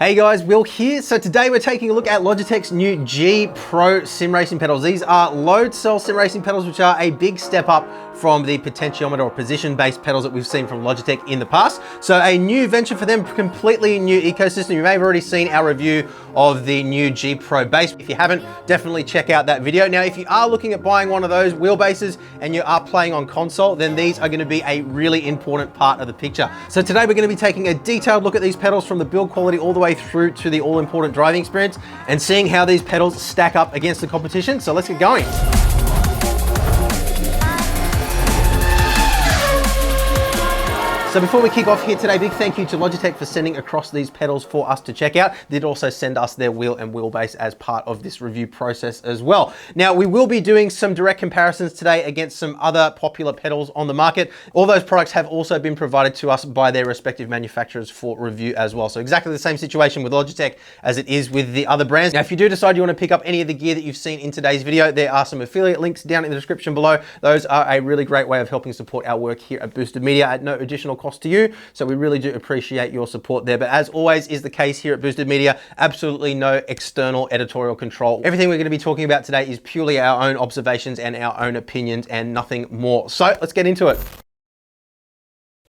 Hey guys, Will here. So today we're taking a look at Logitech's new G Pro sim racing pedals. These are load cell sim racing pedals, which are a big step up from the potentiometer or position-based pedals that we've seen from Logitech in the past. So a new venture for them, completely new ecosystem. You may have already seen our review of the new G Pro base. If you haven't, definitely check out that video. Now, if you are looking at buying one of those wheelbases and you are playing on console, then these are going to be a really important part of the picture. So today we're going to be taking a detailed look at these pedals from the build quality all the way through to the all-important driving experience and seeing how these pedals stack up against the competition. So let's get going. So before we kick off here today, big thank you to Logitech for sending across these pedals for us to check out. They did also send us their wheel and wheelbase as part of this review process as well. Now, we will be doing some direct comparisons today against some other popular pedals on the market. All those products have also been provided to us by their respective manufacturers for review as well. So exactly the same situation with Logitech as it is with the other brands. Now, if you do decide you want to pick up any of the gear that you've seen in today's video, there are some affiliate links down in the description below. Those are a really great way of helping support our work here at Boosted Media at no additional cost to you. So we really do appreciate your support there. But as always is the case here at Boosted Media, absolutely no external editorial control. Everything we're going to be talking about today is purely our own observations and our own opinions and nothing more. So let's get into it.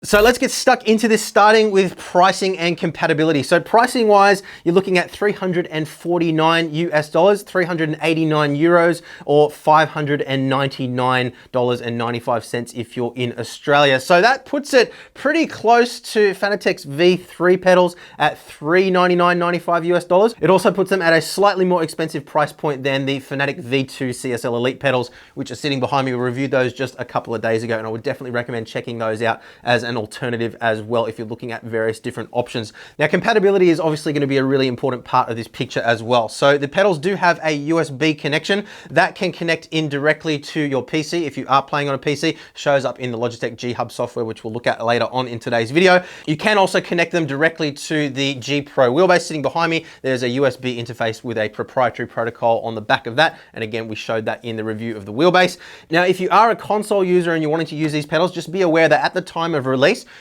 So let's get stuck into this, starting with pricing and compatibility. So pricing wise, you're looking at $349 US, 389 euros, or $599.95 if you're in Australia. So that puts it pretty close to Fanatec's V3 pedals at $399.95 US. It also puts them at a slightly more expensive price point than the Fanatec V2 CSL Elite pedals, which are sitting behind me. We reviewed those just a couple of days ago, and I would definitely recommend checking those out as an alternative as well if you're looking at various different options. Now, compatibility is obviously going to be a really important part of this picture as well. So the pedals do have a USB connection that can connect in directly to your PC. If you are playing on a PC, shows up in the Logitech G Hub software, which we'll look at later on in today's video. You can also connect them directly to the G Pro wheelbase sitting behind me. There's a USB interface with a proprietary protocol on the back of that. And again, we showed that in the review of the wheelbase. Now, if you are a console user and you're wanting to use these pedals, just be aware that at the time of release,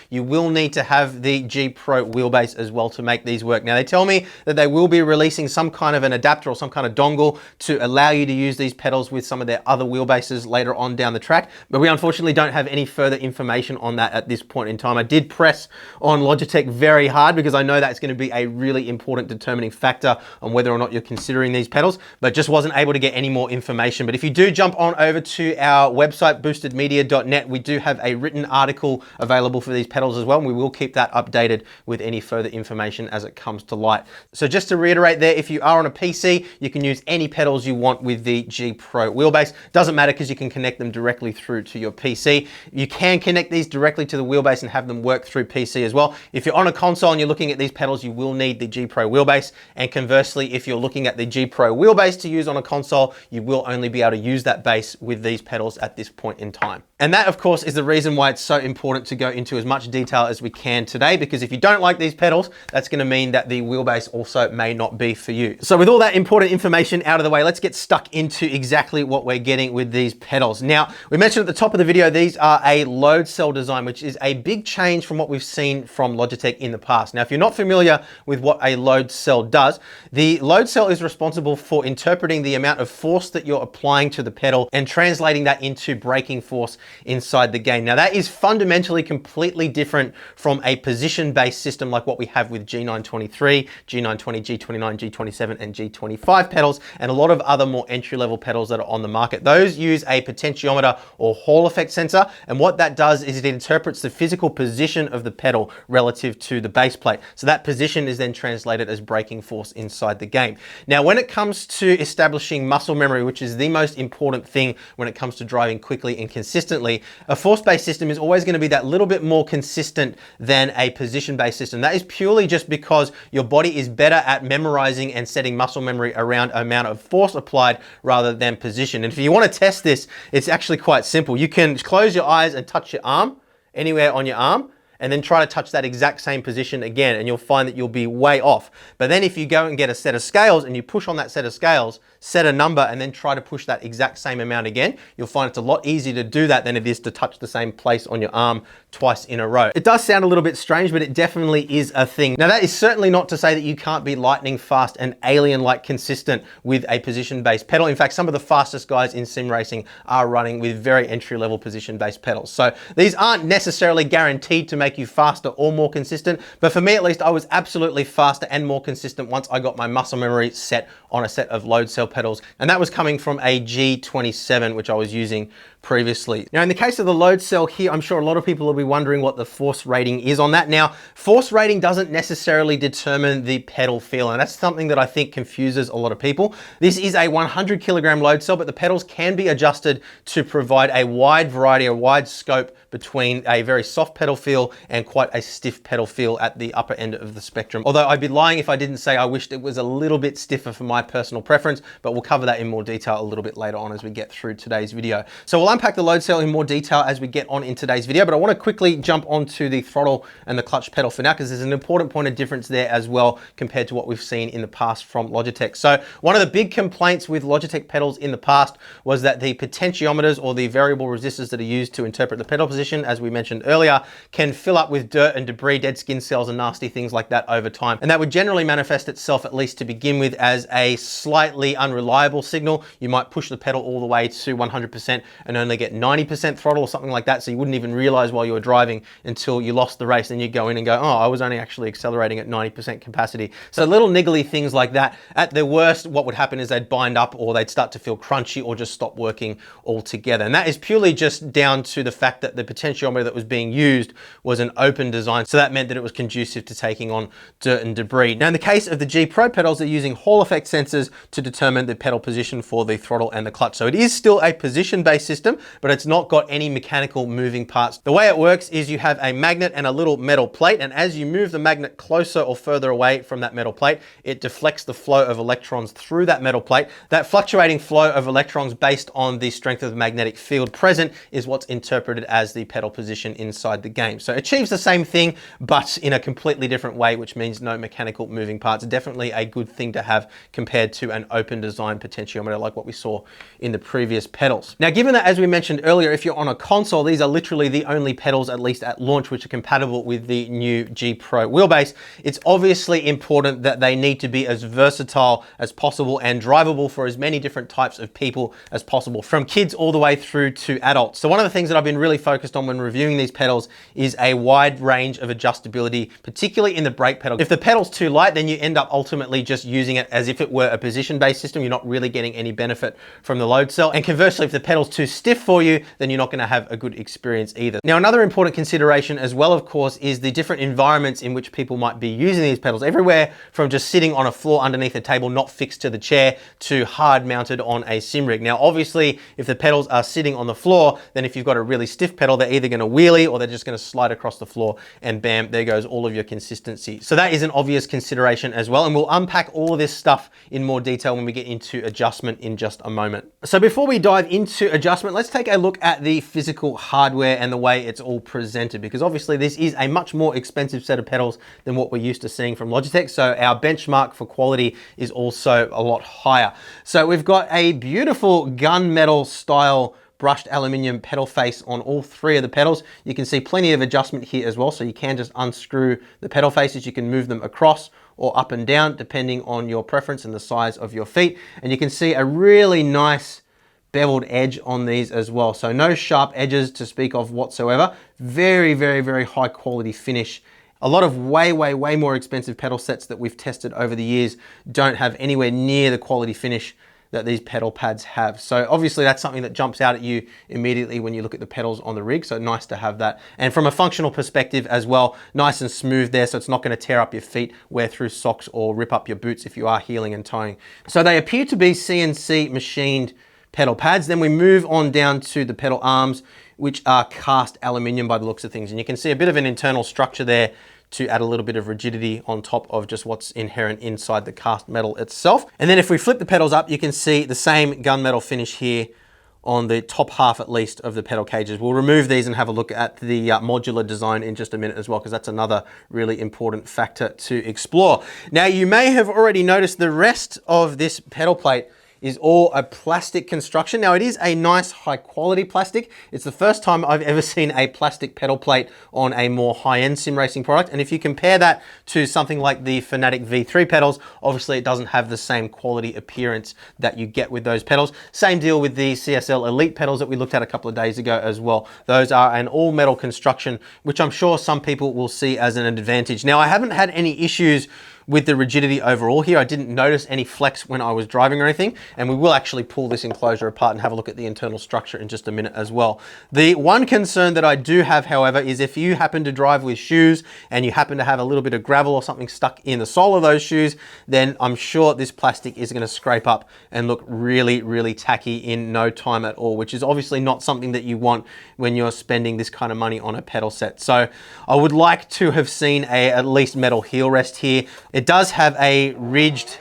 you will need to have the G Pro wheelbase as well to make these work. Now, they tell me that they will be releasing some kind of an adapter or some kind of dongle to allow you to use these pedals with some of their other wheelbases later on down the track, but we unfortunately don't have any further information on that at this point in time. I did press on Logitech very hard because I know that's going to be a really important determining factor on whether or not you're considering these pedals, but just wasn't able to get any more information. But if you do jump on over to our website, boostedmedia.net, we do have a written article available for these pedals as well, and we will keep that updated with any further information as it comes to light. So just to reiterate there, if you are on a PC, you can use any pedals you want with the G Pro wheelbase. Doesn't matter because you can connect them directly through to your PC. You can connect these directly to the wheelbase and have them work through PC as well. If you're on a console and you're looking at these pedals, you will need the G Pro wheelbase, and conversely, if you're looking at the G Pro wheelbase to use on a console, you will only be able to use that base with these pedals at this point in time. And that, of course, is the reason why it's so important to go into as much detail as we can today, because if you don't like these pedals, that's going to mean that the wheelbase also may not be for you. So with all that important information out of the way, let's get stuck into exactly what we're getting with these pedals. Now, we mentioned at the top of the video, these are a load cell design, which is a big change from what we've seen from Logitech in the past. Now, if you're not familiar with what a load cell does, the load cell is responsible for interpreting the amount of force that you're applying to the pedal and translating that into braking force inside the game. Now, that is fundamentally completely different from a position-based system like what we have with G923, G920, G29, G27, and G25 pedals, and a lot of other more entry-level pedals that are on the market. Those use a potentiometer or Hall effect sensor, and what that does is it interprets the physical position of the pedal relative to the base plate. So that position is then translated as braking force inside the game. Now, when it comes to establishing muscle memory, which is the most important thing when it comes to driving quickly and consistently, a force-based system is always going to be that little bit more consistent than a position-based system. That is purely just because your body is better at memorizing and setting muscle memory around amount of force applied rather than position. And if you want to test this, it's actually quite simple. You can close your eyes and touch your arm, anywhere on your arm, and then try to touch that exact same position again, and you'll find that you'll be way off. But then if you go and get a set of scales and you push on that set of scales, set a number, and then try to push that exact same amount again, you'll find it's a lot easier to do that than it is to touch the same place on your arm twice in a row. It does sound a little bit strange, but it definitely is a thing. Now, that is certainly not to say that you can't be lightning fast and alien-like consistent with a position-based pedal. In fact, some of the fastest guys in sim racing are running with very entry-level position-based pedals. So these aren't necessarily guaranteed to make you faster or more consistent, but for me at least, I was absolutely faster and more consistent once I got my muscle memory set on a set of load cell pedals, and that was coming from a G27, which I was using previously. Now, in the case of the load cell here, I'm sure a lot of people will be wondering what the force rating is on that. Now, force rating doesn't necessarily determine the pedal feel, and that's something that I think confuses a lot of people. This is a 100 kilogram load cell, but the pedals can be adjusted to provide a wide variety, a wide scope between a very soft pedal feel and quite a stiff pedal feel at the upper end of the spectrum. Although I'd be lying if I didn't say I wished it was a little bit stiffer for my personal preference, but we'll cover that in more detail a little bit later on as we get through today's video. So we'll unpack the load cell in more detail as we get on in today's video, but I want to quickly jump onto the throttle and the clutch pedal for now, because there's an important point of difference there as well compared to what we've seen in the past from Logitech. So one of the big complaints with Logitech pedals in the past was that the potentiometers, or the variable resistors that are used to interpret the pedal position, as we mentioned earlier, can fill up with dirt and debris, dead skin cells and nasty things like that over time. And that would generally manifest itself, at least to begin with, as a slightly unreliable signal. You might push the pedal all the way to 100% and only get 90% throttle or something like that, so you wouldn't even realize while you were driving until you lost the race. Then you go in and go, oh, I was only actually accelerating at 90% capacity. So little niggly things like that. At the worst, what would happen is they'd bind up, or they'd start to feel crunchy, or just stop working altogether. And that is purely just down to the fact that the potentiometer that was being used was an open design, so that meant that it was conducive to taking on dirt and debris. Now, in the case of the G Pro pedals, they're using Hall effect sensors to determine the pedal position for the throttle and the clutch. So it is still a position-based system, but it's not got any mechanical moving parts. The way it works is you have a magnet and a little metal plate, and as you move the magnet closer or further away from that metal plate, it deflects the flow of electrons through that metal plate. That fluctuating flow of electrons based on the strength of the magnetic field present is what's interpreted as the pedal position inside the game. So it achieves the same thing, but in a completely different way, which means no mechanical moving parts. Definitely a good thing to have compared to an open design potentiometer like what we saw in the previous pedals. Now, given that, as we mentioned earlier, if you're on a console, these are literally the only pedals, at least at launch, which are compatible with the new G Pro wheelbase, it's obviously important that they need to be as versatile as possible and drivable for as many different types of people as possible, from kids all the way through to adults. So one of the things that I've been really focused on when reviewing these pedals is a wide range of adjustability, particularly in the brake pedal. If the pedal's too light, then you end up ultimately just using it as if it were a position-based system. You're not really getting any benefit from the load cell. And conversely, if the pedal's too stiff for you, then you're not going to have a good experience either. Now, another important consideration as well, of course, is the different environments in which people might be using these pedals. Everywhere from just sitting on a floor underneath a table, not fixed to the chair, to hard mounted on a sim rig. Now, obviously, if the pedals are sitting on the floor, then if you've got a really stiff pedal, they're either going to wheelie or they're just going to slide across the floor, and bam, there goes all of your consistency. So that is an obvious consideration as well. And we'll unpack all of this stuff in more detail when we get into adjustment in just a moment. So before we dive into adjustment, let's take a look at the physical hardware and the way it's all presented, because obviously this is a much more expensive set of pedals than what we're used to seeing from Logitech. So our benchmark for quality is also a lot higher. So we've got a beautiful gunmetal style brushed aluminium pedal face on all three of the pedals. You can see plenty of adjustment here as well, so you can just unscrew the pedal faces. You can move them across or up and down depending on your preference and the size of your feet. And you can see a really nice beveled edge on these as well. So no sharp edges to speak of whatsoever. Very, very, very high quality finish. A lot of way more expensive pedal sets that we've tested over the years don't have anywhere near the quality finish that these pedal pads have. So obviously that's something that jumps out at you immediately when you look at the pedals on the rig. So nice to have that. And from a functional perspective as well, nice and smooth there. So it's not going to tear up your feet, wear through socks, or rip up your boots if you are heeling and towing. So they appear to be CNC machined pedal pads. Then we move on down to the pedal arms, which are cast aluminium by the looks of things. And you can see a bit of an internal structure there to add a little bit of rigidity on top of just what's inherent inside the cast metal itself. And then if we flip the pedals up, you can see the same gunmetal finish here on the top half at least of the pedal cages. We'll remove these and have a look at the modular design in just a minute as well, because that's another really important factor to explore. Now, you may have already noticed the rest of this pedal plate is all a plastic construction. Now, it is a nice high quality plastic. It's the first time I've ever seen a plastic pedal plate on a more high-end sim racing product. And if you compare that to something like the Fanatec V3 pedals, obviously it doesn't have the same quality appearance that you get with those pedals. Same deal with the CSL Elite pedals that we looked at a couple of days ago as well. Those are an all metal construction, which I'm sure some people will see as an advantage. Now, I haven't had any issues with the rigidity overall here. I didn't notice any flex when I was driving or anything, and we will actually pull this enclosure apart and have a look at the internal structure in just a minute as well. The one concern that I do have, however, is if you happen to drive with shoes and you happen to have a little bit of gravel or something stuck in the sole of those shoes, then I'm sure this plastic is gonna scrape up and look really, really tacky in no time at all, which is obviously not something that you want when you're spending this kind of money on a pedal set. So I would like to have seen at least metal heel rest here. It does have a ridged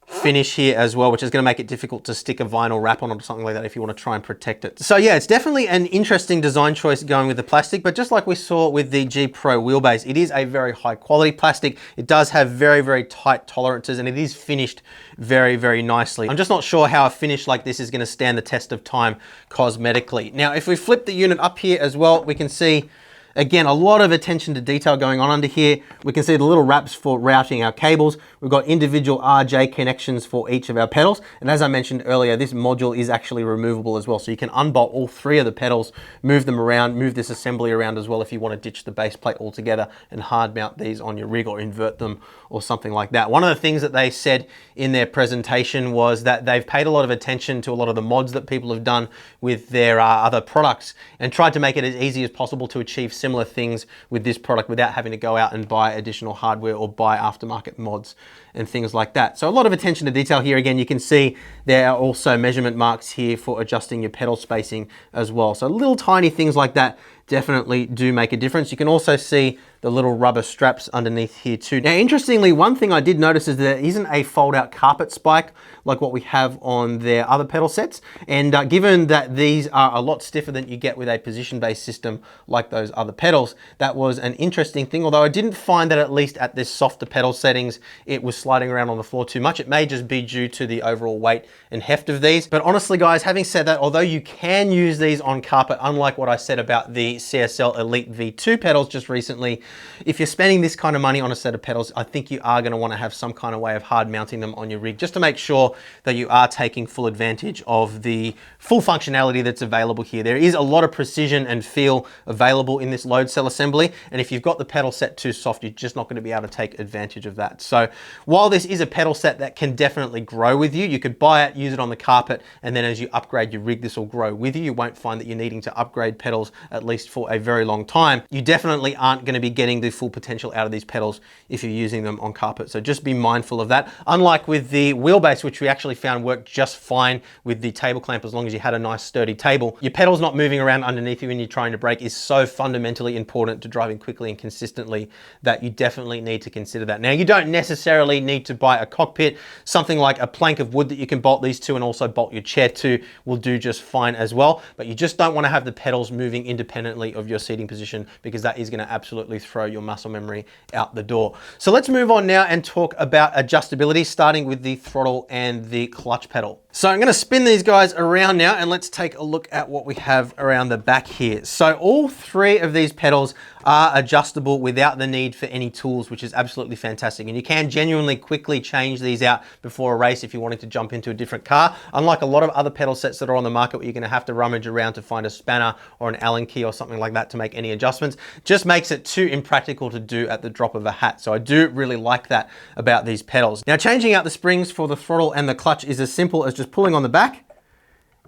finish here as well, which is going to make it difficult to stick a vinyl wrap on or something like that if you want to try and protect it. So yeah, it's definitely an interesting design choice going with the plastic, but just like we saw with the G Pro wheelbase, it is a very high quality plastic. It does have very, very tight tolerances, and it is finished very, very nicely. I'm just not sure how a finish like this is going to stand the test of time cosmetically. Now, if we flip the unit up here as well, we can see again, a lot of attention to detail going on under here. We can see the little wraps for routing our cables. We've got individual RJ connections for each of our pedals. And as I mentioned earlier, this module is actually removable as well. So you can unbolt all three of the pedals, move them around, move this assembly around as well if you want to ditch the base plate altogether and hard mount these on your rig or invert them or something like that. One of the things that they said in their presentation was that they've paid a lot of attention to a lot of the mods that people have done with their other products and tried to make it as easy as possible to achieve similar things with this product without having to go out and buy additional hardware or buy aftermarket mods and things like that. So a lot of attention to detail here. Again, you can see there are also measurement marks here for adjusting your pedal spacing as well. So little tiny things like that definitely do make a difference. You can also see the little rubber straps underneath here too. Now, interestingly, one thing I did notice is there isn't a fold-out carpet spike like what we have on their other pedal sets. And given that these are a lot stiffer than you get with a position-based system like those other pedals, that was an interesting thing. Although I didn't find that at least at this softer pedal settings, it was sliding around on the floor too much. It may just be due to the overall weight and heft of these. But honestly, guys, having said that, although you can use these on carpet, unlike what I said about the CSL Elite V2 pedals just recently, if you're spending this kind of money on a set of pedals, I think you are going to want to have some kind of way of hard mounting them on your rig just to make sure that you are taking full advantage of the full functionality that's available here. There is a lot of precision and feel available in this load cell assembly, and if you've got the pedal set too soft, you're just not going to be able to take advantage of that. So while this is a pedal set that can definitely grow with you, you could buy it, use it on the carpet, and then as you upgrade your rig, this will grow with you. You won't find that you're needing to upgrade pedals at least for a very long time. You definitely aren't going to be getting the full potential out of these pedals if you're using them on carpet. So just be mindful of that. Unlike with the wheelbase, which we actually found worked just fine with the table clamp as long as you had a nice sturdy table, your pedals not moving around underneath you when you're trying to brake is so fundamentally important to driving quickly and consistently that you definitely need to consider that. Now, you don't necessarily need to buy a cockpit. Something like a plank of wood that you can bolt these to and also bolt your chair to will do just fine as well. But you just don't want to have the pedals moving independently of your seating position, because that is going to absolutely throw your muscle memory out the door. So let's move on now and talk about adjustability, starting with the throttle and the clutch pedal. So I'm going to spin these guys around now and let's take a look at what we have around the back here. So all three of these pedals are adjustable without the need for any tools, which is absolutely fantastic. And you can genuinely quickly change these out before a race if you wanted to jump into a different car. Unlike a lot of other pedal sets that are on the market where you're going to have to rummage around to find a spanner or an Allen key or something like that to make any adjustments, just makes it too impractical to do at the drop of a hat. So I do really like that about these pedals. Now, changing out the springs for the throttle and the clutch is as simple as just pulling on the back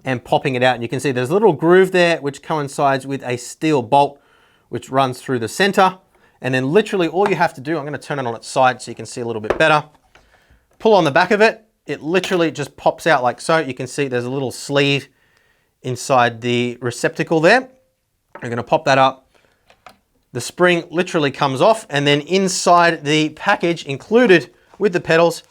and popping it out. And you can see there's a little groove there which coincides with a steel bolt which runs through the center. And then literally all you have to do, I'm going to turn it on its side so you can see a little bit better. Pull on the back of it. It literally just pops out like so. You can see there's a little sleeve inside the receptacle there. I'm going to pop that up. The spring literally comes off, and then inside the package included with the pedals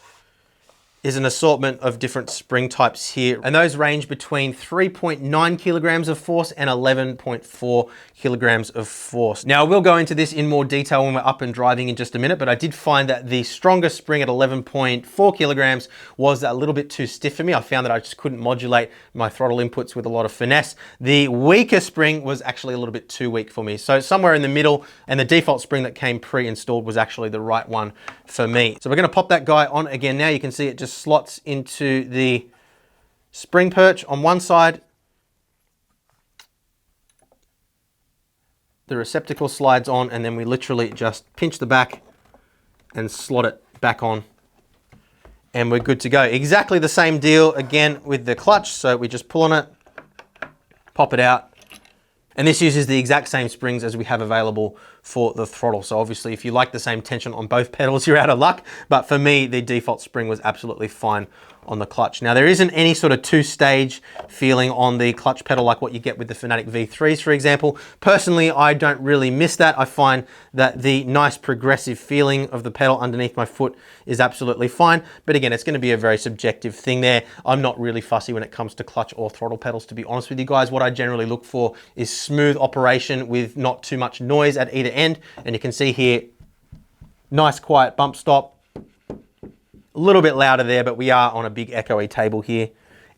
is an assortment of different spring types here. And those range between 3.9 kilograms of force and 11.4 kilograms of force. Now, we'll go into this in more detail when we're up and driving in just a minute, but I did find that the strongest spring at 11.4 kilograms was a little bit too stiff for me. I found that I just couldn't modulate my throttle inputs with a lot of finesse. The weaker spring was actually a little bit too weak for me. So somewhere in the middle, and the default spring that came pre-installed was actually the right one for me. So we're gonna pop that guy on again now. You can see it just slots into the spring perch on one side. The receptacle slides on, and then we literally just pinch the back and slot it back on, and we're good to go. Exactly the same deal again with the clutch. So we just pull on it, pop it out, and this uses the exact same springs as we have available for the throttle. So obviously if you like the same tension on both pedals, you're out of luck. But for me, the default spring was absolutely fine on the clutch. Now, there isn't any sort of two-stage feeling on the clutch pedal like what you get with the Fanatec V3s, for example. Personally, I don't really miss that. I find that the nice progressive feeling of the pedal underneath my foot is absolutely fine. But again, it's going to be a very subjective thing there. I'm not really fussy when it comes to clutch or throttle pedals, to be honest with you guys. What I generally look for is smooth operation with not too much noise at either end. And you can see here, nice quiet bump stop. A little bit louder there, but we are on a big echoey table here.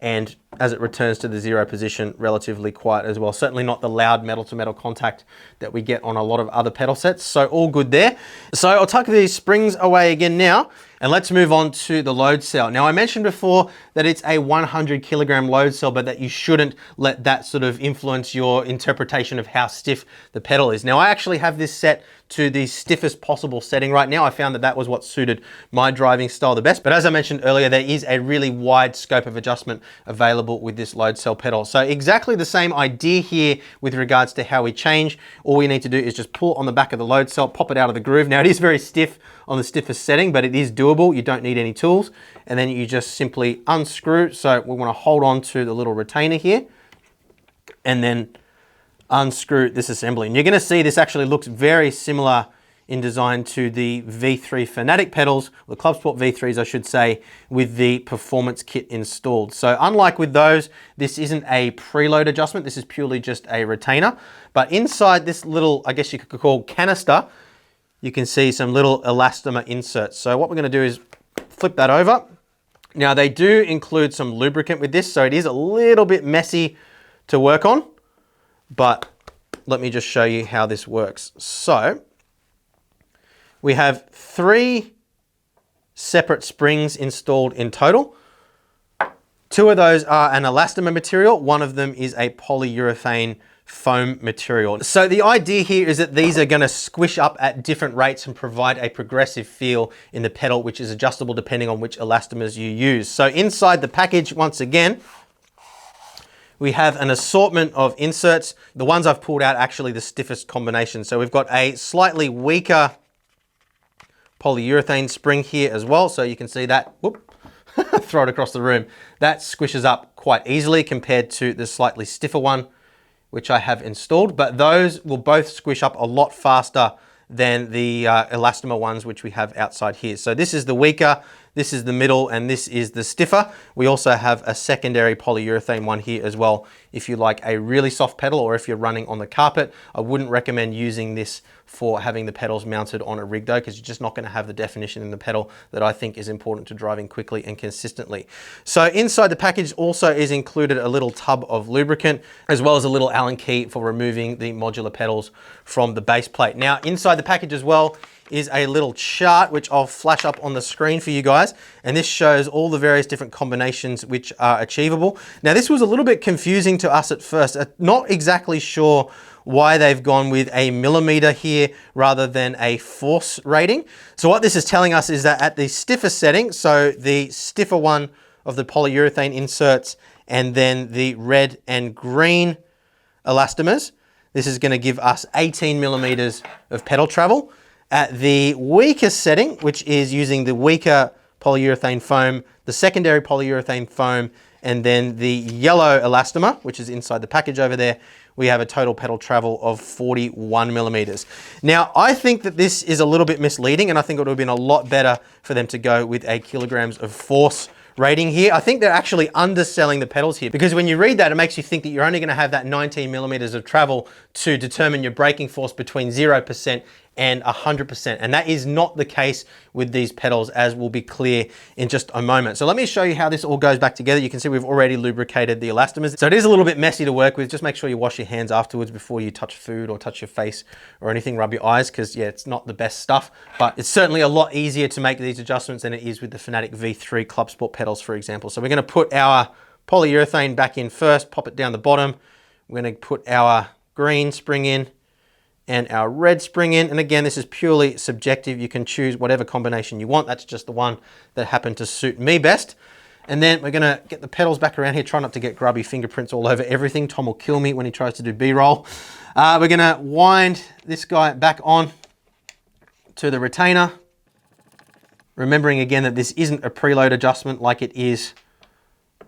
And as it returns to the 0 position, relatively quiet as well. Certainly not the loud metal-to-metal contact that we get on a lot of other pedal sets. So all good there. So I'll tuck these springs away again now, and let's move on to the load cell. Now, I mentioned before that it's a 100 kilogram load cell, but that you shouldn't let that sort of influence your interpretation of how stiff the pedal is. Now, I actually have this set to the stiffest possible setting right now. I found that that was what suited my driving style the best. But as I mentioned earlier, there is a really wide scope of adjustment available with this load cell pedal. So exactly the same idea here with regards to how we change. All we need to do is just pull on the back of the load cell, pop it out of the groove. Now, it is very stiff on the stiffest setting, but it is doable. You don't need any tools. And then you just simply unscrew. So we want to hold on to the little retainer here and then unscrew this assembly. And you're going to see this actually looks very similar in design to the V3 Fanatec pedals, the Club Sport V3s, I should say, with the performance kit installed. So unlike with those, this isn't a preload adjustment. This is purely just a retainer. But inside this little, I guess you could call canister, you can see some little elastomer inserts. So what we're going to do is flip that over. Now, they do include some lubricant with this, so it is a little bit messy to work on. But let me just show you how this works. So we have 3 separate springs installed in total. 2 of those are an elastomer material. One of them is a polyurethane foam material. So the idea here is that these are going to squish up at different rates and provide a progressive feel in the pedal, which is adjustable depending on which elastomers you use. So inside the package, once again, we have an assortment of inserts. The ones I've pulled out actually the stiffest combination. So we've got a slightly weaker polyurethane spring here as well. So you can see that, whoop, throw it across the room. That squishes up quite easily compared to the slightly stiffer one, which I have installed. But those will both squish up a lot faster than the elastomer ones, which we have outside here. So this is the weaker, this is the middle, and this is the stiffer. We also have a secondary polyurethane one here as well. If you like a really soft pedal, or if you're running on the carpet, I wouldn't recommend using this for having the pedals mounted on a rig though, because you're just not going to have the definition in the pedal that I think is important to driving quickly and consistently. So inside the package also is included a little tub of lubricant, as well as a little Allen key for removing the modular pedals from the base plate. Now, inside the package as well is a little chart, which I'll flash up on the screen for you guys. And this shows all the various different combinations which are achievable. Now, this was a little bit confusing to us at first. Not exactly sure why they've gone with a millimeter here rather than a force rating. So what this is telling us is that at the stiffer setting, so the stiffer one of the polyurethane inserts and then the red and green elastomers, this is going to give us 18 millimeters of pedal travel. At the weakest setting, which is using the weaker polyurethane foam, the secondary polyurethane foam, and then the yellow elastomer, which is inside the package over there, we have a total pedal travel of 41 millimeters. Now, I think that this is a little bit misleading, and I think it would have been a lot better for them to go with a kilograms of force rating here. I think they're actually underselling the pedals here, because when you read that, it makes you think that you're only going to have that 19 millimeters of travel to determine your braking force between 0% and 100%. And that is not the case with these pedals, as will be clear in just a moment. So let me show you how this all goes back together. You can see we've already lubricated the elastomers. So it is a little bit messy to work with. Just make sure you wash your hands afterwards before you touch food or touch your face or anything, rub your eyes, because yeah, it's not the best stuff, but it's certainly a lot easier to make these adjustments than it is with the Fanatec V3 Club Sport pedals, for example. So we're gonna put our polyurethane back in first, pop it down the bottom. We're gonna put our green spring in and our red spring in. And again, this is purely subjective. You can choose whatever combination you want. That's just the one that happened to suit me best. And then we're gonna get the pedals back around here. Try not to get grubby fingerprints all over everything. Tom will kill me when he tries to do B-roll. We're gonna wind this guy back on to the retainer. Remembering again that this isn't a preload adjustment like it is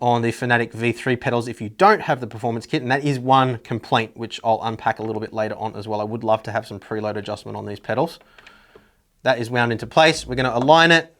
on the Fanatec V3 pedals if you don't have the performance kit, and that is one complaint which I'll unpack a little bit later on as well. I would love to have some preload adjustment on these pedals. That is wound into place. We're going to align it,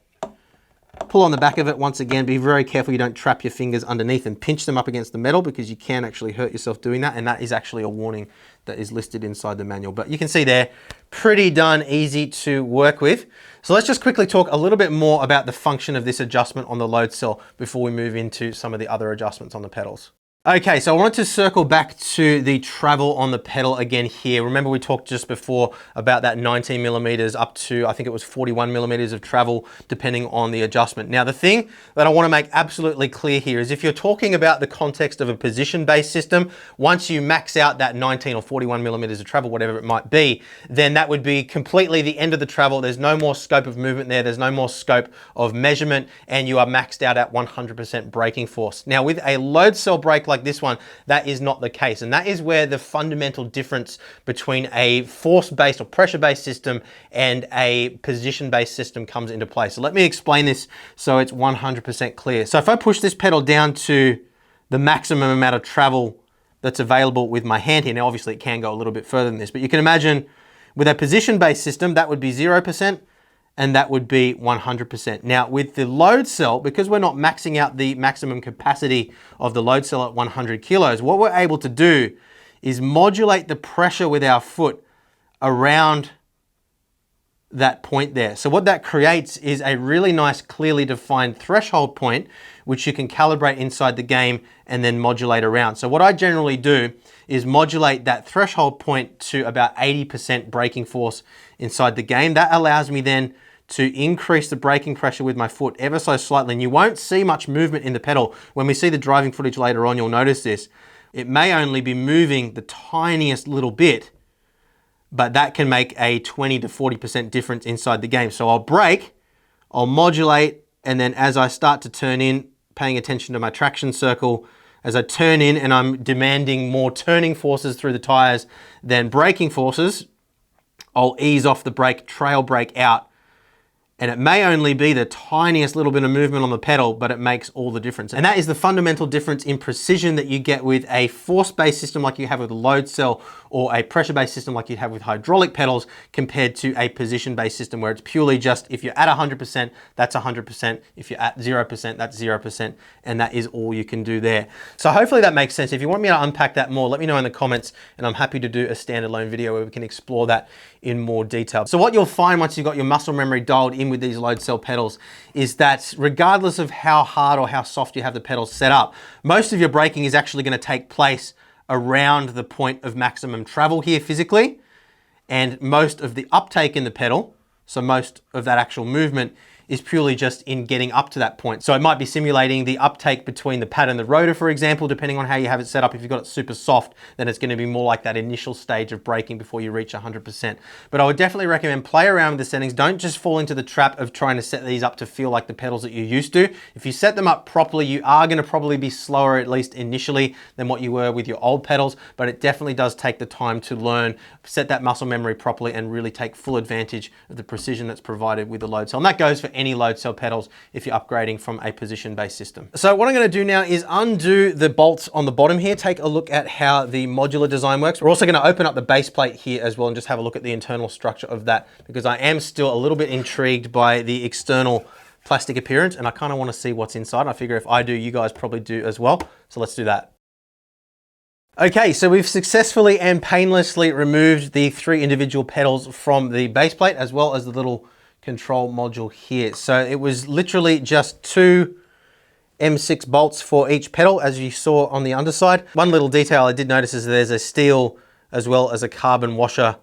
pull on the back of it. Once again, be very careful you don't trap your fingers underneath and pinch them up against the metal, because you can actually hurt yourself doing that, and that is actually a warning that is listed inside the manual. But you can see there, pretty darn easy to work with. So let's just quickly talk a little bit more about the function of this adjustment on the load cell before we move into some of the other adjustments on the pedals. Okay, so I wanted to circle back to the travel on the pedal again here. Remember we talked just before about that 19 millimeters up to, I think it was 41 millimeters of travel, depending on the adjustment. Now, the thing that I want to make absolutely clear here is if you're talking about the context of a position-based system, once you max out that 19 or 41 millimeters of travel, whatever it might be, then that would be completely the end of the travel. There's no more scope of movement there. There's no more scope of measurement, and you are maxed out at 100% braking force. Now, with a load cell brake like this one, that is not the case. And that is where the fundamental difference between a force-based or pressure-based system and a position-based system comes into play. So let me explain this so it's 100% clear. So if I push this pedal down to the maximum amount of travel that's available with my hand here, now obviously it can go a little bit further than this, but you can imagine with a position-based system, that would be 0%, and that would be 100%. Now with the load cell, because we're not maxing out the maximum capacity of the load cell at 100 kilos, what we're able to do is modulate the pressure with our foot around that point there. So what that creates is a really nice, clearly defined threshold point, which you can calibrate inside the game and then modulate around. So what I generally do is modulate that threshold point to about 80% braking force inside the game. That allows me then to increase the braking pressure with my foot ever so slightly. And you won't see much movement in the pedal. When we see the driving footage later on, you'll notice this. It may only be moving the tiniest little bit, but that can make a 20 to 40% difference inside the game. So I'll brake, I'll modulate, and then as I start to turn in, paying attention to my traction circle, as I turn in and I'm demanding more turning forces through the tires than braking forces, I'll ease off the brake, trail brake out. And it may only be the tiniest little bit of movement on the pedal, but it makes all the difference. And that is the fundamental difference in precision that you get with a force-based system like you have with a load cell, or a pressure-based system like you'd have with hydraulic pedals, compared to a position-based system where it's purely just, if you're at 100%, that's 100%. If you're at 0%, that's 0%. And that is all you can do there. So hopefully that makes sense. If you want me to unpack that more, let me know in the comments, and I'm happy to do a standalone video where we can explore that in more detail. So what you'll find once you've got your muscle memory dialed in with these load cell pedals is that regardless of how hard or how soft you have the pedals set up, most of your braking is actually going to take place around the point of maximum travel here physically, and most of the uptake in the pedal, so most of that actual movement, is purely just in getting up to that point. So it might be simulating the uptake between the pad and the rotor, for example, depending on how you have it set up. If you've got it super soft, then it's going to be more like that initial stage of braking before you reach 100%. But I would definitely recommend play around with the settings. Don't just fall into the trap of trying to set these up to feel like the pedals that you used to. If you set them up properly, you are going to probably be slower, at least initially, than what you were with your old pedals, but it definitely does take the time to learn, set that muscle memory properly, and really take full advantage of the precision that's provided with the load cell. And that goes for any load cell pedals if you're upgrading from a position-based system. So what I'm gonna do now is undo the bolts on the bottom here, take a look at how the modular design works. We're also gonna open up the base plate here as well and just have a look at the internal structure of that, because I am still a little bit intrigued by the external plastic appearance, and I kind of want to see what's inside. And I figure if I do, you guys probably do as well. So let's do that. Okay, so we've successfully and painlessly removed the 3 individual pedals from the base plate, as well as the little control module here. So it was literally just 2 M6 bolts for each pedal, as you saw on the underside. One little detail I did notice is there's a steel as well as a carbon washer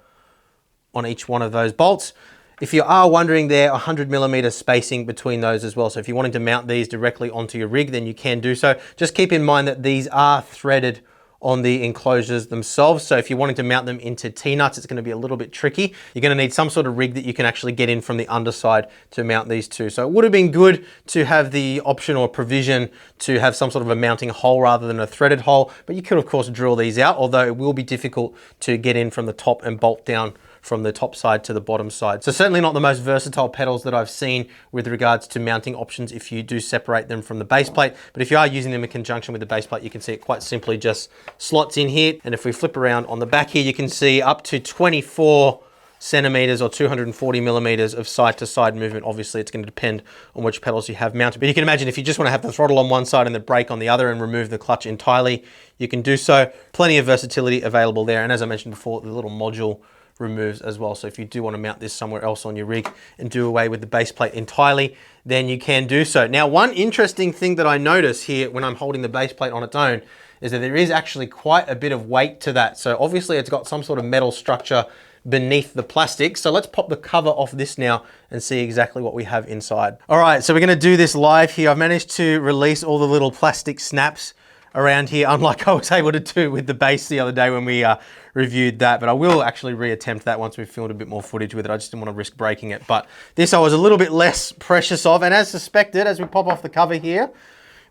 on each one of those bolts. If you are wondering, there 100mm spacing between those as well. So if you're wanting to mount these directly onto your rig, then you can do so. Just keep in mind that these are threaded on the enclosures themselves. So if you're wanting to mount them into T-nuts, it's going to be a little bit tricky. You're going to need some sort of rig that you can actually get in from the underside to mount these to. So it would have been good to have the option or provision to have some sort of a mounting hole rather than a threaded hole, but you could of course drill these out, although it will be difficult to get in from the top and bolt down from the top side to the bottom side. So certainly not the most versatile pedals that I've seen with regards to mounting options if you do separate them from the base plate. But if you are using them in conjunction with the base plate, you can see it quite simply just slots in here. And if we flip around on the back here, you can see up to 24 centimeters or 240mm of side-to-side movement. Obviously, it's going to depend on which pedals you have mounted. But you can imagine if you just want to have the throttle on one side and the brake on the other and remove the clutch entirely, you can do so. Plenty of versatility available there. And as I mentioned before, the little module removes as well. So if you do want to mount this somewhere else on your rig and do away with the base plate entirely, then you can do so. Now, one interesting thing that I notice here when I'm holding the base plate on its own is that there is actually quite a bit of weight to that. So obviously it's got some sort of metal structure beneath the plastic. So let's pop the cover off this now and see exactly what we have inside. All right, so we're going to do this live here. I've managed to release all the little plastic snaps around here, unlike I was able to do with the base the other day when we reviewed that. But I will actually reattempt that once we've filmed a bit more footage with it. I just didn't want to risk breaking it. But this I was a little bit less precious of. And as suspected, as we pop off the cover here,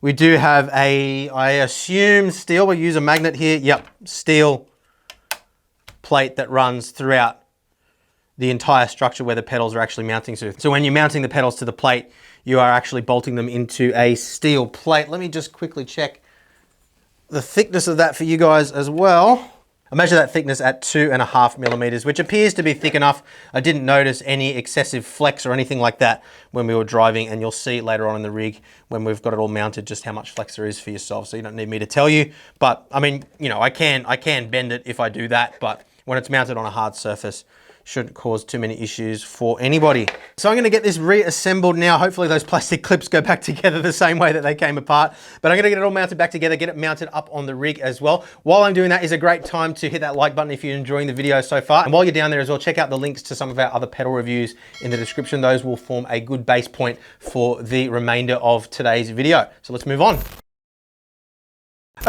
we do have a, I assume steel, we'll use a magnet here. Yep, steel plate that runs throughout the entire structure where the pedals are actually mounting to. So when you're mounting the pedals to the plate, you are actually bolting them into a steel plate. Let me just quickly check the thickness of that for you guys as well. I measure that thickness at 2.5mm, which appears to be thick enough. I didn't notice any excessive flex or anything like that when we were driving, and you'll see later on in the rig when we've got it all mounted just how much flex there is for yourself. So you don't need me to tell you, but I mean, you know, I can bend it if I do that, but when it's mounted on a hard surface, shouldn't cause too many issues for anybody. So I'm gonna get this reassembled now. Hopefully those plastic clips go back together the same way that they came apart, but I'm gonna get it all mounted back together, get it mounted up on the rig as well. While I'm doing that is a great time to hit that like button if you're enjoying the video so far. And while you're down there as well, check out the links to some of our other pedal reviews in the description. Those will form a good base point for the remainder of today's video. So let's move on.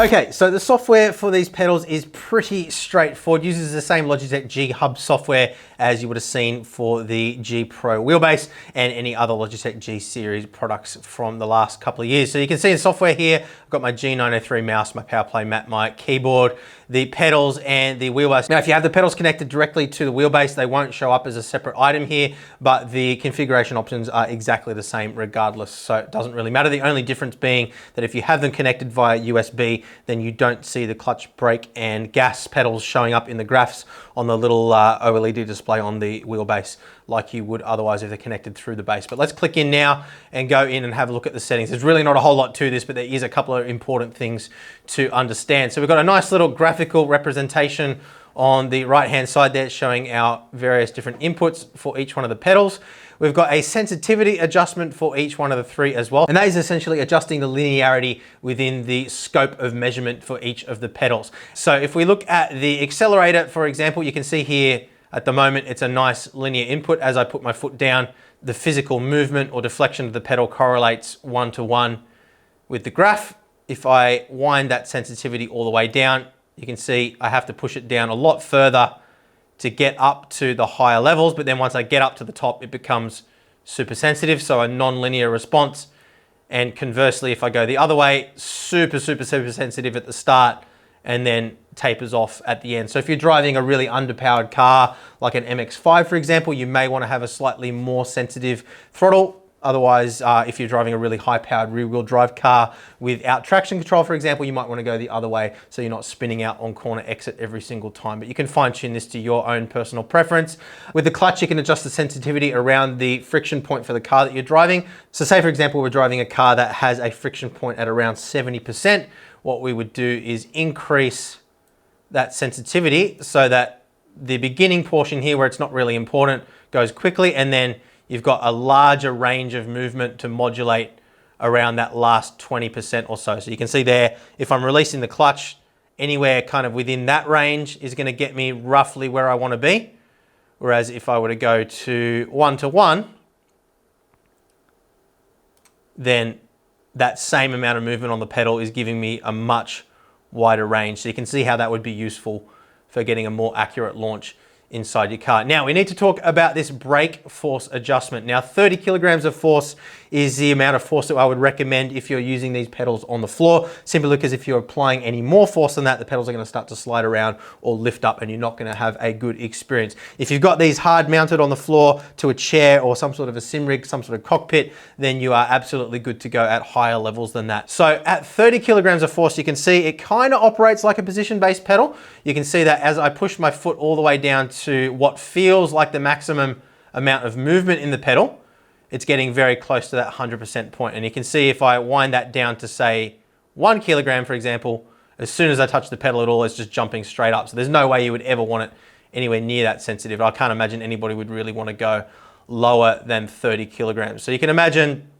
Okay, so the software for these pedals is pretty straightforward. It uses the same Logitech G Hub software as you would have seen for the G Pro wheelbase and any other Logitech G series products from the last couple of years. So you can see the software here. I've got my G903 mouse, my PowerPlay mat mic, keyboard, the pedals and the wheelbase. Now, if you have the pedals connected directly to the wheelbase, they won't show up as a separate item here, but the configuration options are exactly the same regardless. So it doesn't really matter. The only difference being that if you have them connected via USB, then you don't see the clutch, brake and gas pedals showing up in the graphs on the little OLED display on the wheelbase like you would otherwise if they're connected through the base. But let's click in now and go in and have a look at the settings. There's really not a whole lot to this, but there is a couple of important things to understand. So we've got a nice little graphical representation on the right-hand side there showing our various different inputs for each one of the pedals. We've got a sensitivity adjustment for each one of the 3 as well. And that is essentially adjusting the linearity within the scope of measurement for each of the pedals. So if we look at the accelerator, for example, you can see here at the moment, it's a nice linear input. As I put my foot down, the physical movement or deflection of the pedal correlates 1-to-1 with the graph. If I wind that sensitivity all the way down, you can see I have to push it down a lot further to get up to the higher levels, but then once I get up to the top, it becomes super sensitive, so a non-linear response. And conversely, if I go the other way, super sensitive at the start and then tapers off at the end. So if you're driving a really underpowered car, like an MX-5, for example, you may want to have a slightly more sensitive throttle Otherwise, if you're driving a really high-powered rear-wheel drive car without traction control, for example, you might want to go the other way so you're not spinning out on corner exit every single time. But you can fine-tune this to your own personal preference. With the clutch, you can adjust the sensitivity around the friction point for the car that you're driving. So say, for example, we're driving a car that has a friction point at around 70%. What we would do is increase that sensitivity so that the beginning portion here, where it's not really important, goes quickly, and then you've got a larger range of movement to modulate around that last 20% or so. So you can see there, if I'm releasing the clutch, anywhere kind of within that range is going to get me roughly where I want to be. Whereas if I were to go to 1-to-1, then that same amount of movement on the pedal is giving me a much wider range. So you can see how that would be useful for getting a more accurate launch inside your car. Now we need to talk about this brake force adjustment. Now 30 kilograms of force is the amount of force that I would recommend if you're using these pedals on the floor, simply because if you're applying any more force than that, the pedals are going to start to slide around or lift up and you're not going to have a good experience. If you've got these hard mounted on the floor to a chair or some sort of a sim rig, some sort of cockpit, then you are absolutely good to go at higher levels than that. So at 30 kilograms of force, you can see it kind of operates like a position-based pedal. You can see that as I push my foot all the way down to what feels like the maximum amount of movement in the pedal, it's getting very close to that 100% point. And you can see if I wind that down to say 1 kilogram, for example, as soon as I touch the pedal at all, it's just jumping straight up. So there's no way you would ever want it anywhere near that sensitive. I can't imagine anybody would really want to go lower than 30 kilograms. So you can imagine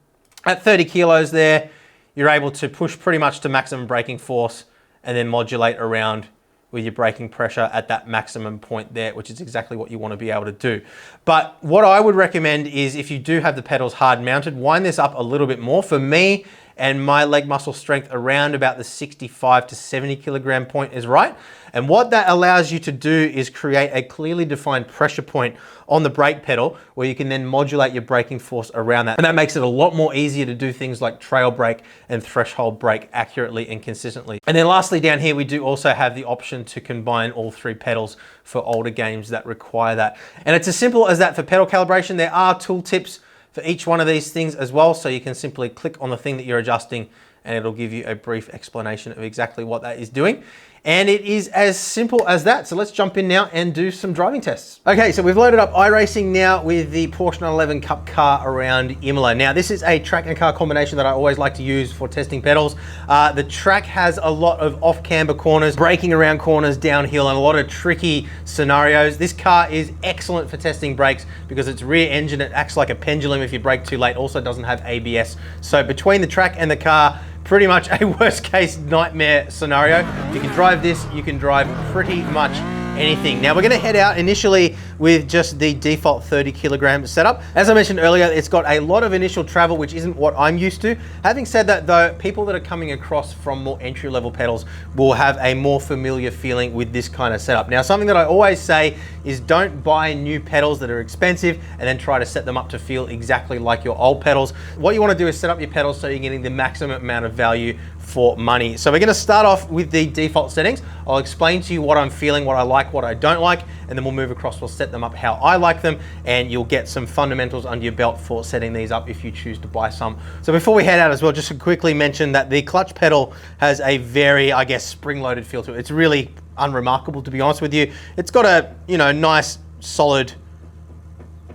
at 30 kilos there, you're able to push pretty much to maximum braking force and then modulate around with your braking pressure at that maximum point there, which is exactly what you want to be able to do. But what I would recommend is if you do have the pedals hard mounted, wind this up a little bit more. For me and my leg muscle strength, around about the 65 to 70 kilogram point is right. And what that allows you to do is create a clearly defined pressure point on the brake pedal where you can then modulate your braking force around that. And that makes it a lot more easier to do things like trail brake and threshold brake accurately and consistently. And then lastly, down here, we do also have the option to combine all three pedals for older games that require that. And it's as simple as that for pedal calibration. There are tool tips for each one of these things as well. So you can simply click on the thing that you're adjusting and it'll give you a brief explanation of exactly what that is doing. And it is as simple as that. So let's jump in now and do some driving tests. Okay, so we've loaded up iRacing now with the Porsche 911 Cup car around Imola. Now this is a track and car combination that I always like to use for testing pedals. The track has a lot of off-camber corners, braking around corners, downhill, and a lot of tricky scenarios. This car is excellent for testing brakes because it's rear engine. It acts like a pendulum if you brake too late. Also doesn't have ABS. So between the track and the car, pretty much a worst case nightmare scenario. You can drive this, you can drive pretty much anything. Now we're gonna head out initially with just the default 30 kilogram setup. As I mentioned earlier, it's got a lot of initial travel, which isn't what I'm used to. Having said that though, people that are coming across from more entry-level pedals will have a more familiar feeling with this kind of setup. Now, something that I always say is don't buy new pedals that are expensive and then try to set them up to feel exactly like your old pedals. What you wanna do is set up your pedals so you're getting the maximum amount of value for money. So we're gonna start off with the default settings. I'll explain to you what I'm feeling, what I like, what I don't like, and then we'll move across, we'll set them up how I like them, and you'll get some fundamentals under your belt for setting these up if you choose to buy some. So before we head out as well, just to quickly mention that the clutch pedal has a very, I guess, spring-loaded feel to it. It's really unremarkable, to be honest with you. It's got a, nice, solid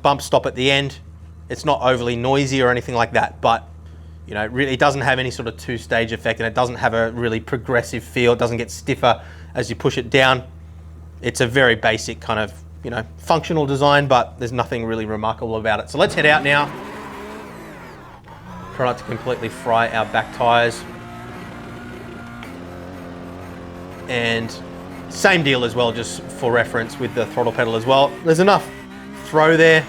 bump stop at the end. It's not overly noisy or anything like that, but it doesn't have any sort of two-stage effect, and it doesn't have a really progressive feel. It doesn't get stiffer as you push it down. It's a very basic kind of, functional design, but there's nothing really remarkable about it. So let's head out now. Try not to completely fry our back tires. And same deal as well, just for reference with the throttle pedal as well. There's enough throw there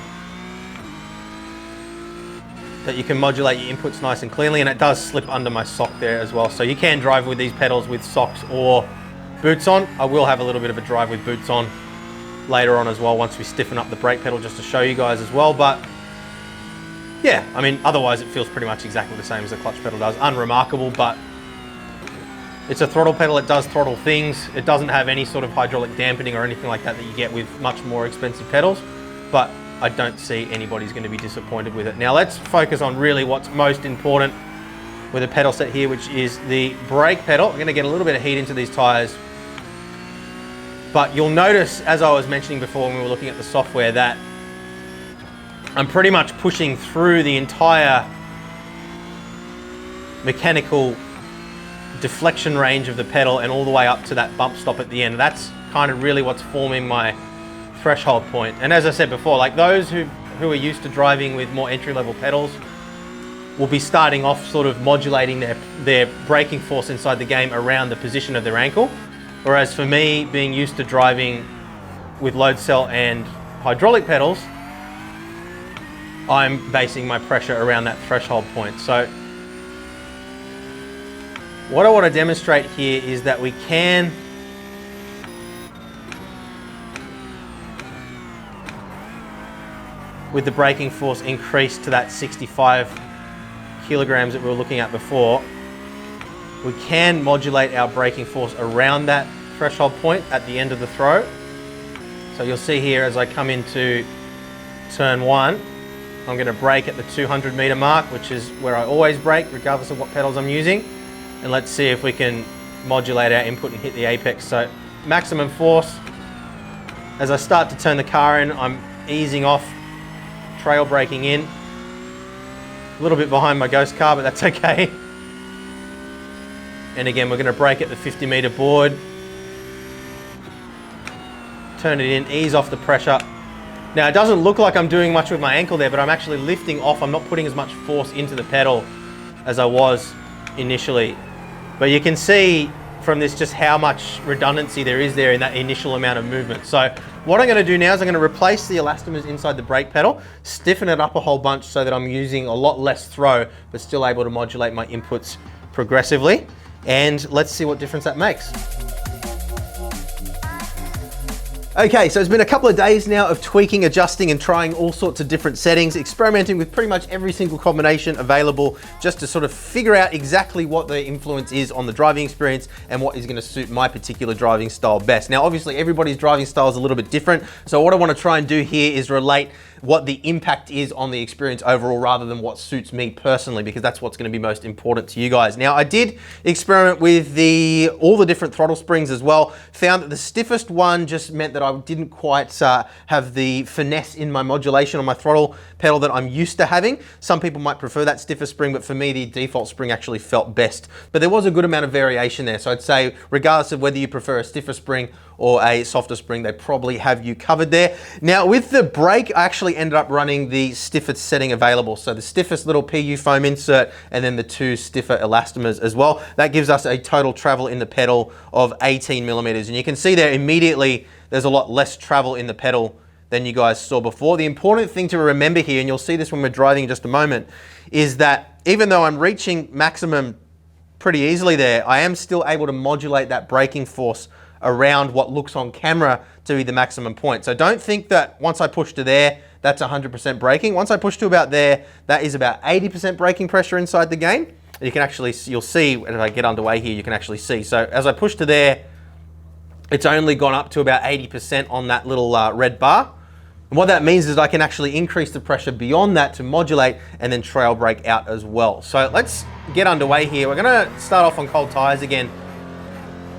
that you can modulate your inputs nice and cleanly, and it does slip under my sock there as well. So you can drive with these pedals with socks or boots on. I will have a little bit of a drive with boots on later on as well, once we stiffen up the brake pedal, just to show you guys as well. But yeah, otherwise it feels pretty much exactly the same as the clutch pedal does. Unremarkable, but it's a throttle pedal. It does throttle things. It doesn't have any sort of hydraulic dampening or anything like that that you get with much more expensive pedals. But I don't see anybody's going to be disappointed with it. Now let's focus on really what's most important with a pedal set here, which is the brake pedal. I'm going to get a little bit of heat into these tires. But you'll notice, as I was mentioning before when we were looking at the software, that I'm pretty much pushing through the entire mechanical deflection range of the pedal and all the way up to that bump stop at the end. That's kind of really what's forming my threshold point. And as I said before, like those who are used to driving with more entry-level pedals will be starting off sort of modulating their braking force inside the game around the position of their ankle. Whereas for me, being used to driving with load cell and hydraulic pedals, I'm basing my pressure around that threshold point. So what I want to demonstrate here is that we can with the braking force increased to that 65 kilograms that we were looking at before, we can modulate our braking force around that threshold point at the end of the throw. So you'll see here as I come into turn 1, I'm going to brake at the 200 meter mark, which is where I always brake regardless of what pedals I'm using. And let's see if we can modulate our input and hit the apex. So maximum force. As I start to turn the car in, I'm easing off, trail braking in. A little bit behind my ghost car, but that's okay. And again, we're going to brake at the 50 meter board. Turn it in, ease off the pressure. Now it doesn't look like I'm doing much with my ankle there, but I'm actually lifting off. I'm not putting as much force into the pedal as I was initially. But you can see from this just how much redundancy there is there in that initial amount of movement. So what I'm going to do now is I'm going to replace the elastomers inside the brake pedal, stiffen it up a whole bunch so that I'm using a lot less throw, but still able to modulate my inputs progressively. And let's see what difference that makes. Okay, so it's been a couple of days now of tweaking, adjusting, and trying all sorts of different settings, experimenting with pretty much every single combination available just to sort of figure out exactly what the influence is on the driving experience and what is going to suit my particular driving style best. Now, obviously, everybody's driving style is a little bit different. So what I want to try and do here is relate what the impact is on the experience overall rather than what suits me personally, because that's what's going to be most important to you guys. Now, I did experiment with all the different throttle springs as well. Found that the stiffest one just meant that I didn't quite have the finesse in my modulation on my throttle pedal that I'm used to having. Some people might prefer that stiffer spring, but for me, the default spring actually felt best. But there was a good amount of variation there. So I'd say regardless of whether you prefer a stiffer spring or a softer spring, they probably have you covered there. Now with the brake, I actually ended up running the stiffest setting available. So the stiffest little PU foam insert and then the 2 stiffer elastomers as well. That gives us a total travel in the pedal of 18 millimeters. And you can see there immediately, there's a lot less travel in the pedal than you guys saw before. The important thing to remember here, and you'll see this when we're driving in just a moment, is that even though I'm reaching maximum pretty easily there, I am still able to modulate that braking force around what looks on camera to be the maximum point. So don't think that once I push to there, that's 100% braking. Once I push to about there, that is about 80% braking pressure inside the game. And you can actually, you'll see, if I get underway here, you can actually see. So as I push to there, it's only gone up to about 80% on that little red bar. And what that means is I can actually increase the pressure beyond that to modulate and then trail brake out as well. So let's get underway here. We're gonna start off on cold tires again,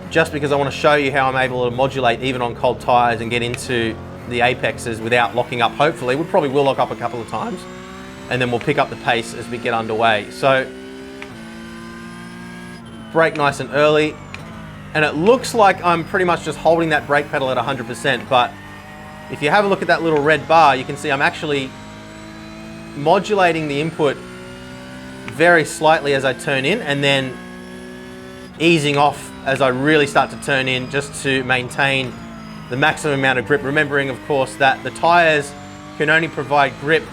just because I want to show you how I'm able to modulate even on cold tires and get into the apexes without locking up. Hopefully, we probably will lock up a couple of times and then we'll pick up the pace as we get underway. So brake nice and early. And it looks like I'm pretty much just holding that brake pedal at 100%, but if you have a look at that little red bar, you can see I'm actually modulating the input very slightly as I turn in and then easing off as I really start to turn in, just to maintain the maximum amount of grip. Remembering, of course, that the tires can only provide grip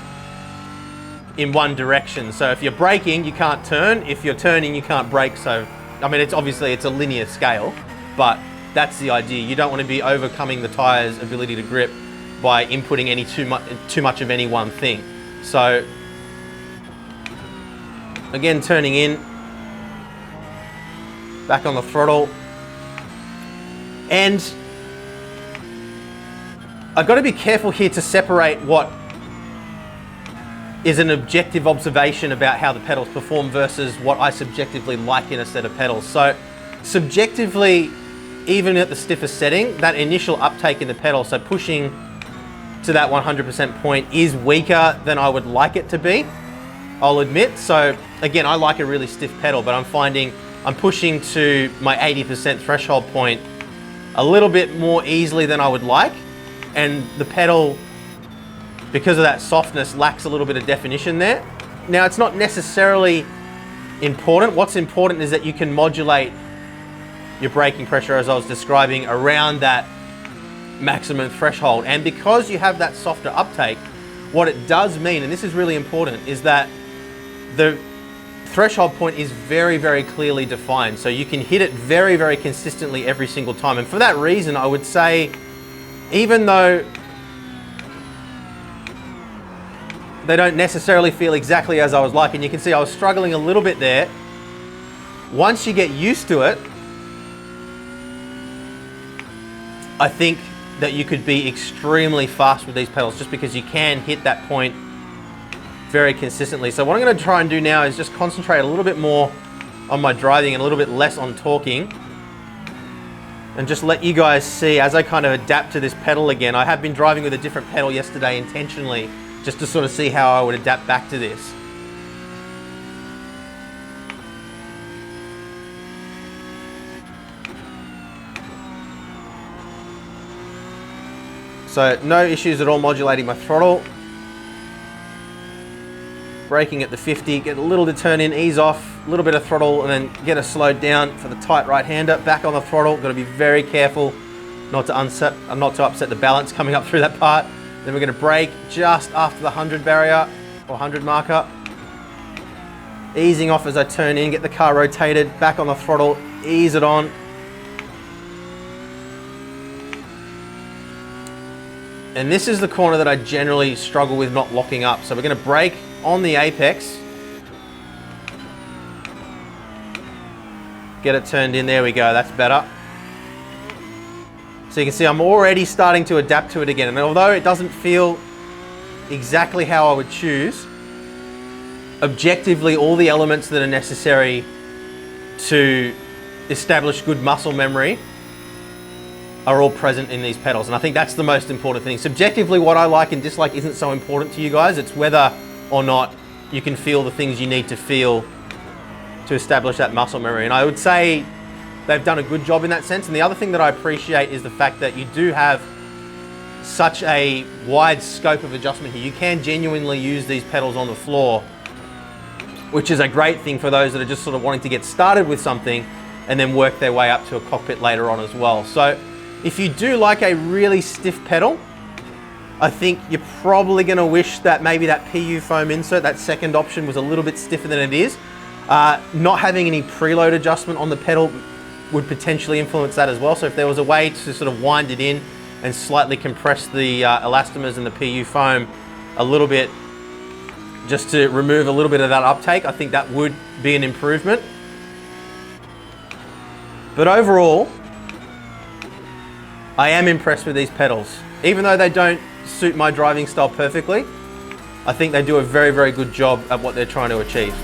in one direction. So if you're braking, you can't turn. If you're turning, you can't brake. So, I mean, it's obviously it's a linear scale, but that's the idea. You don't want to be overcoming the tire's ability to grip by inputting too much of any one thing. So again, turning in, back on the throttle, and I've got to be careful here to separate what is an objective observation about how the pedals perform versus what I subjectively like in a set of pedals. So subjectively, even at the stiffest setting, that initial uptake in the pedal, so pushing to that 100% point, is weaker than I would like it to be, I'll admit. So again, I like a really stiff pedal, but I'm finding I'm pushing to my 80% threshold point a little bit more easily than I would like. And the pedal, because of that softness, lacks a little bit of definition there. Now, it's not necessarily important. What's important is that you can modulate your braking pressure, as I was describing, around that maximum threshold. And because you have that softer uptake, what it does mean, and this is really important, is that the threshold point is very, very clearly defined. So you can hit it very, very consistently every single time. And for that reason, I would say, even though they don't necessarily feel exactly as I was like, and you can see I was struggling a little bit there, once you get used to it, I think that you could be extremely fast with these pedals just because you can hit that point very consistently. So what I'm going to try and do now is just concentrate a little bit more on my driving and a little bit less on talking, and just let you guys see as I kind of adapt to this pedal again. I have been driving with a different pedal yesterday intentionally, just to sort of see how I would adapt back to this. So no issues at all modulating my throttle. Braking at the 50, get a little to turn in, ease off, a little bit of throttle, and then get a slowed down for the tight right-hander. Back on the throttle, got to be very careful not to upset the balance coming up through that part. Then we're going to brake just after the 100 barrier or 100 marker. Easing off as I turn in, get the car rotated, back on the throttle, ease it on. And this is the corner that I generally struggle with not locking up. So we're going to brake on the apex. Get it turned in, there we go, that's better. So you can see I'm already starting to adapt to it again. And although it doesn't feel exactly how I would choose, objectively all the elements that are necessary to establish good muscle memory are all present in these pedals. And I think that's the most important thing. Subjectively, what I like and dislike isn't so important to you guys. It's whether or not you can feel the things you need to feel to establish that muscle memory. And I would say they've done a good job in that sense. And the other thing that I appreciate is the fact that you do have such a wide scope of adjustment here. You can genuinely use these pedals on the floor, which is a great thing for those that are just sort of wanting to get started with something and then work their way up to a cockpit later on as well. So if you do like a really stiff pedal, I think you're probably going to wish that maybe that PU foam insert, that second option, was a little bit stiffer than it is. Not having any preload adjustment on the pedal would potentially influence that as well. So if there was a way to sort of wind it in and slightly compress the elastomers and the PU foam a little bit, just to remove a little bit of that uptake, I think that would be an improvement. But overall, I am impressed with these pedals. Even though they don't suit my driving style perfectly, I think they do a very, very good job at what they're trying to achieve.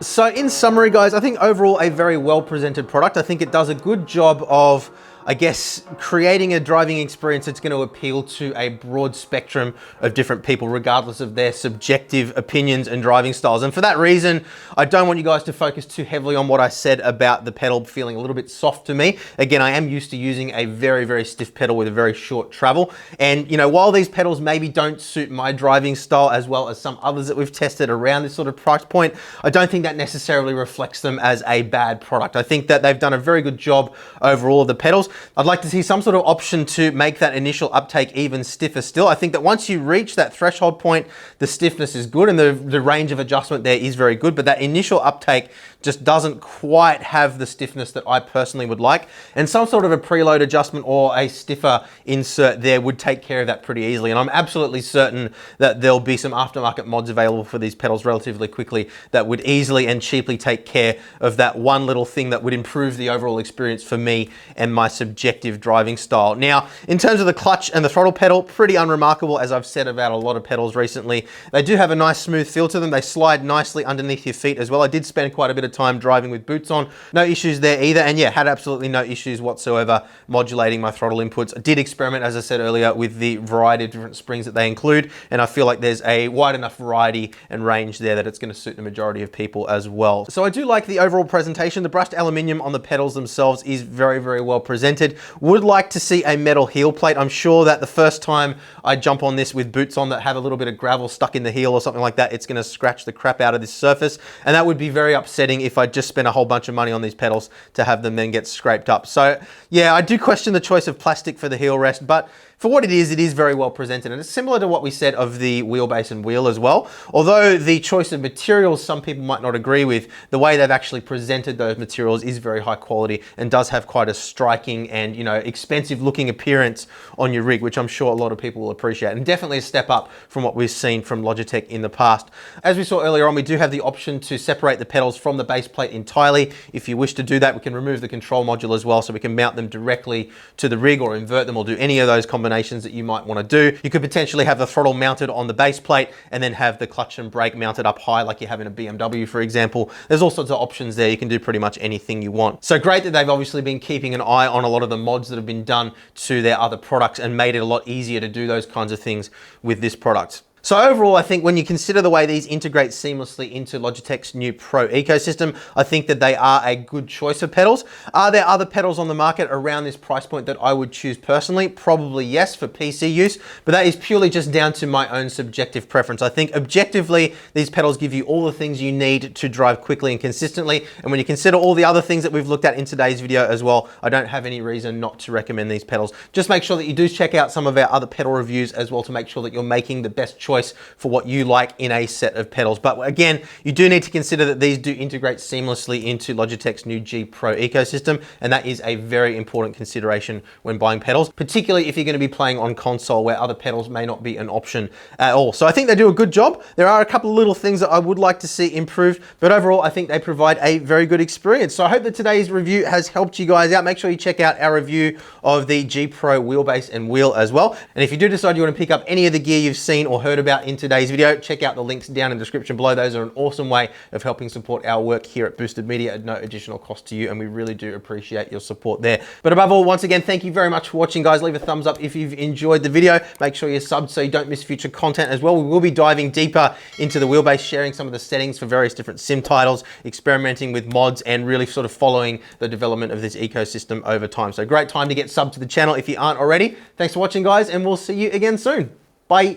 So in summary, guys, I think overall a very well presented product. I think it does a good job of, I guess, creating a driving experience that's going to appeal to a broad spectrum of different people, regardless of their subjective opinions and driving styles. And for that reason, I don't want you guys to focus too heavily on what I said about the pedal feeling a little bit soft to me. Again, I am used to using a very, very stiff pedal with a very short travel. And, you know, while these pedals maybe don't suit my driving style as well as some others that we've tested around this sort of price point, I don't think that necessarily reflects them as a bad product. I think that they've done a very good job overall of the pedals. I'd like to see some sort of option to make that initial uptake even stiffer still. I think that once you reach that threshold point, the stiffness is good and the range of adjustment there is very good, but that initial uptake just doesn't quite have the stiffness that I personally would like. And some sort of a preload adjustment or a stiffer insert there would take care of that pretty easily. And I'm absolutely certain that there'll be some aftermarket mods available for these pedals relatively quickly that would easily and cheaply take care of that one little thing that would improve the overall experience for me and my subjective driving style. Now, in terms of the clutch and the throttle pedal, pretty unremarkable, as I've said about a lot of pedals recently. They do have a nice smooth feel to them. They slide nicely underneath your feet as well. I did spend quite a bit of time driving with boots on. No issues there either. And yeah, had absolutely no issues whatsoever modulating my throttle inputs. I did experiment, as I said earlier, with the variety of different springs that they include. And I feel like there's a wide enough variety and range there that it's going to suit the majority of people as well. So I do like the overall presentation. The brushed aluminium on the pedals themselves is very, very well presented. Would like to see a metal heel plate. I'm sure that the first time I jump on this with boots on that have a little bit of gravel stuck in the heel or something like that, it's going to scratch the crap out of this surface. And that would be very upsetting if I just spent a whole bunch of money on these pedals to have them then get scraped up. So yeah, I do question the choice of plastic for the heel rest, but for what it is very well presented. And it's similar to what we said of the wheelbase and wheel as well. Although the choice of materials, some people might not agree with, the way they've actually presented those materials is very high quality and does have quite a striking and, you know, expensive looking appearance on your rig, which I'm sure a lot of people will appreciate. And definitely a step up from what we've seen from Logitech in the past. As we saw earlier on, we do have the option to separate the pedals from the base plate entirely. If you wish to do that, we can remove the control module as well, so we can mount them directly to the rig or invert them or do any of those combinations that you might want to do. You could potentially have the throttle mounted on the base plate and then have the clutch and brake mounted up high like you have in a BMW, for example. There's all sorts of options there. You can do pretty much anything you want. So great that they've obviously been keeping an eye on a lot of the mods that have been done to their other products and made it a lot easier to do those kinds of things with this product. So overall, I think when you consider the way these integrate seamlessly into Logitech's new Pro ecosystem, I think that they are a good choice of pedals. Are there other pedals on the market around this price point that I would choose personally? Probably yes, for PC use, but that is purely just down to my own subjective preference. I think objectively, these pedals give you all the things you need to drive quickly and consistently. And when you consider all the other things that we've looked at in today's video as well, I don't have any reason not to recommend these pedals. Just make sure that you do check out some of our other pedal reviews as well to make sure that you're making the best choice for what you like in a set of pedals. But again, you do need to consider that these do integrate seamlessly into Logitech's new G Pro ecosystem, and that is a very important consideration when buying pedals, particularly if you're going to be playing on console where other pedals may not be an option at all. So I think they do a good job. There are a couple of little things that I would like to see improved, but overall I think they provide a very good experience. So I hope that today's review has helped you guys out. Make sure you check out our review of the G Pro wheelbase and wheel as well. And if you do decide you want to pick up any of the gear you've seen or heard about in today's video, check out the links down in the description below. Those are an awesome way of helping support our work here at Boosted Media at no additional cost to you, and we really do appreciate your support there. But above all, once again, thank you very much for watching, guys. Leave a thumbs up if you've enjoyed the video. Make sure you're subbed so you don't miss future content as well. We will be diving deeper into the wheelbase, sharing some of the settings for various different sim titles, experimenting with mods, and really sort of following the development of this ecosystem over time. So great time to get subbed to the channel if you aren't already. Thanks for watching, guys, and we'll see you again soon. Bye.